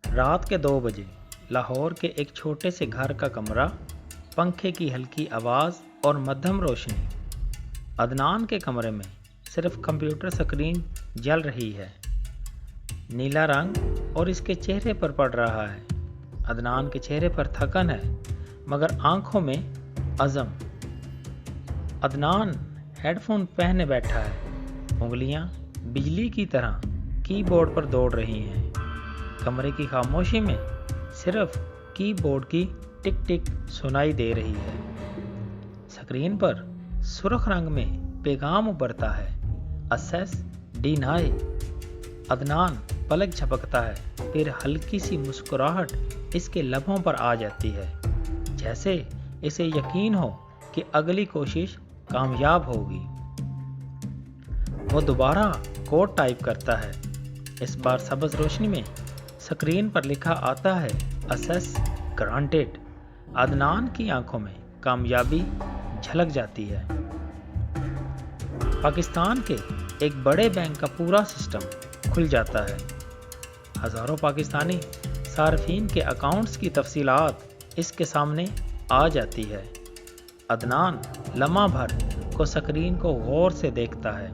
رات کے 2 بجے لاہور کے ایک چھوٹے سے گھر کا کمرہ، پنکھے کی ہلکی آواز اور مدھم روشنی۔ عدنان کے کمرے میں صرف کمپیوٹر سکرین جل رہی ہے، نیلا رنگ اور اس کے چہرے پر پڑ رہا ہے۔ عدنان کے چہرے پر تھکن ہے مگر آنکھوں میں عزم۔ عدنان ہیڈ فون پہنے بیٹھا ہے، انگلیاں بجلی کی طرح کی بورڈ پر دوڑ رہی ہیں۔ کمرے کی خاموشی میں صرف کی بورڈ کی ٹک ٹک سنائی دے رہی ہے۔ سکرین پر سرخ رنگ میں پیغام ابھرتا ہے، اسیس ڈینائی۔ عدنان پلک جھپکتا ہے، پھر ہلکی سی مسکراہٹ اس کے لبوں پر آ جاتی ہے، جیسے اسے یقین ہو کہ اگلی کوشش کامیاب ہوگی۔ وہ دوبارہ کوڈ ٹائپ کرتا ہے، اس بار سبز روشنی میں سکرین پر لکھا آتا ہے، اسیس گرانٹڈ۔ عدنان کی آنکھوں میں کامیابی جھلک جاتی ہے۔ پاکستان کے ایک بڑے بینک کا پورا سسٹم کھل جاتا ہے۔ ہزاروں پاکستانی صارفین کے اکاؤنٹس کی تفصیلات اس کے سامنے آ جاتی ہے۔ عدنان لمحہ بھر کو سکرین کو غور سے دیکھتا ہے۔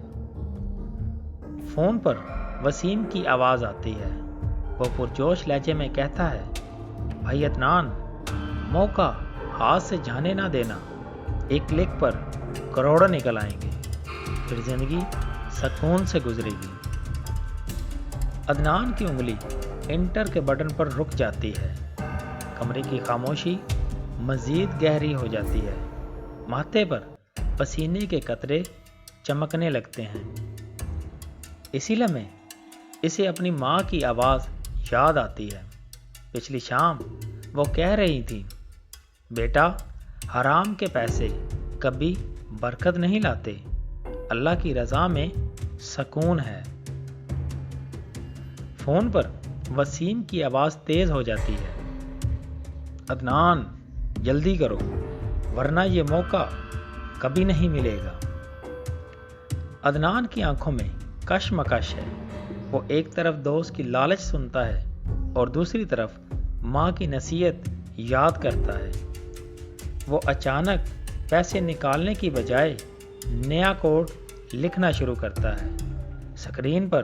فون پر وسیم کی آواز آتی ہے۔ وہ پرجوش لہجے میں کہتا ہے، بھائی عدنان، موقع ہاتھ سے جانے نہ دینا، ایک کلک پر کروڑوں نکل آئیں گے، پھر زندگی سکون سے گزرے گی۔ عدنان کی انگلی انٹر کے بٹن پر رک جاتی ہے۔ کمرے کی خاموشی مزید گہری ہو جاتی ہے، ماتھے پر پسینے کے قطرے چمکنے لگتے ہیں۔ اسی لمحے اسے اپنی ماں کی آواز یاد آتی ہے۔ پچھلی شام وہ کہہ رہی تھی، بیٹا، حرام کے پیسے کبھی برکت نہیں لاتے، اللہ کی رضا میں سکون ہے۔ فون پر وسیم کی آواز تیز ہو جاتی ہے، عدنان جلدی کرو ورنہ یہ موقع کبھی نہیں ملے گا۔ عدنان کی آنکھوں میں کشمکش ہے۔ وہ ایک طرف دوست کی لالچ سنتا ہے اور دوسری طرف ماں کی نصیحت یاد کرتا ہے۔ وہ اچانک پیسے نکالنے کی بجائے نیا کوڈ لکھنا شروع کرتا ہے۔ سکرین پر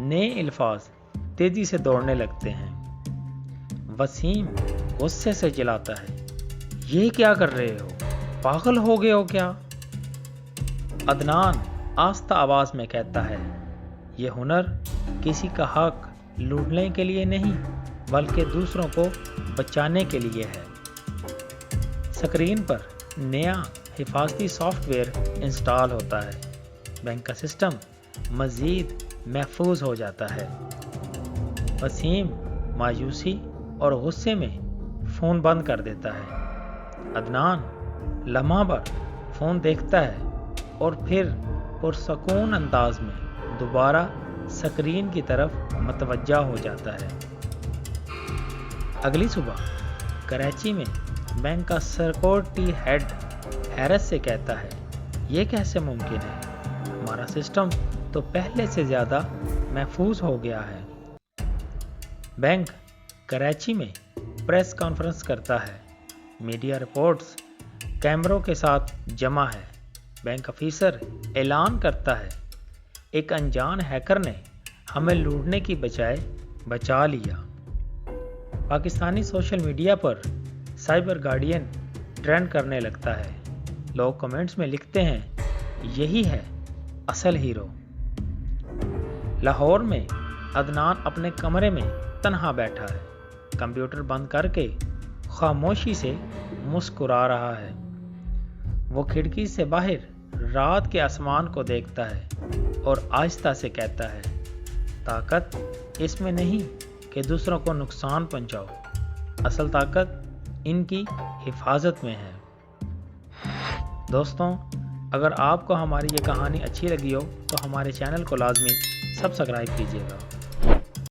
نئے الفاظ تیزی سے دوڑنے لگتے ہیں۔ وسیم غصے سے چلاتا ہے، یہ کیا کر رہے ہو؟ پاگل ہو گئے ہو کیا؟ عدنان آہستہ آواز میں کہتا ہے، یہ ہنر کسی کا حق لوٹنے کے لیے نہیں بلکہ دوسروں کو بچانے کے لیے ہے۔ سکرین پر نیا حفاظتی سافٹ ویئر انسٹال ہوتا ہے۔ بینک کا سسٹم مزید محفوظ ہو جاتا ہے۔ وسیم مایوسی اور غصے میں فون بند کر دیتا ہے۔ عدنان لمحہ بھر فون دیکھتا ہے اور پھر پرسکون انداز میں دوبارہ سکرین کی طرف متوجہ ہو جاتا ہے۔ اگلی صبح کراچی میں بینک کا سیکورٹی ہیڈ حیرت سے کہتا ہے، یہ کیسے ممکن ہے؟ ہمارا سسٹم تو پہلے سے زیادہ محفوظ ہو گیا ہے۔ بینک کراچی میں پریس کانفرنس کرتا ہے۔ میڈیا رپورٹس کیمروں کے ساتھ جمع ہے۔ بینک افیسر اعلان کرتا ہے، ایک انجان ہیکر نے ہمیں لوٹنے کی بجائے بچا لیا۔ پاکستانی سوشل میڈیا پر سائبر گارڈین ٹرینڈ کرنے لگتا ہے۔ لوگ کمنٹس میں لکھتے ہیں، یہی ہے اصل ہیرو۔ لاہور میں عدنان اپنے کمرے میں تنہا بیٹھا ہے، کمپیوٹر بند کر کے خاموشی سے مسکرا رہا ہے۔ وہ کھڑکی سے باہر رات کے آسمان کو دیکھتا ہے اور آہستہ سے کہتا ہے، طاقت اس میں نہیں کہ دوسروں کو نقصان پہنچاؤ، اصل طاقت ان کی حفاظت میں ہے۔ دوستوں، اگر آپ کو ہماری یہ کہانی اچھی لگی ہو تو ہمارے چینل کو لازمی سبسکرائب کیجیے گا۔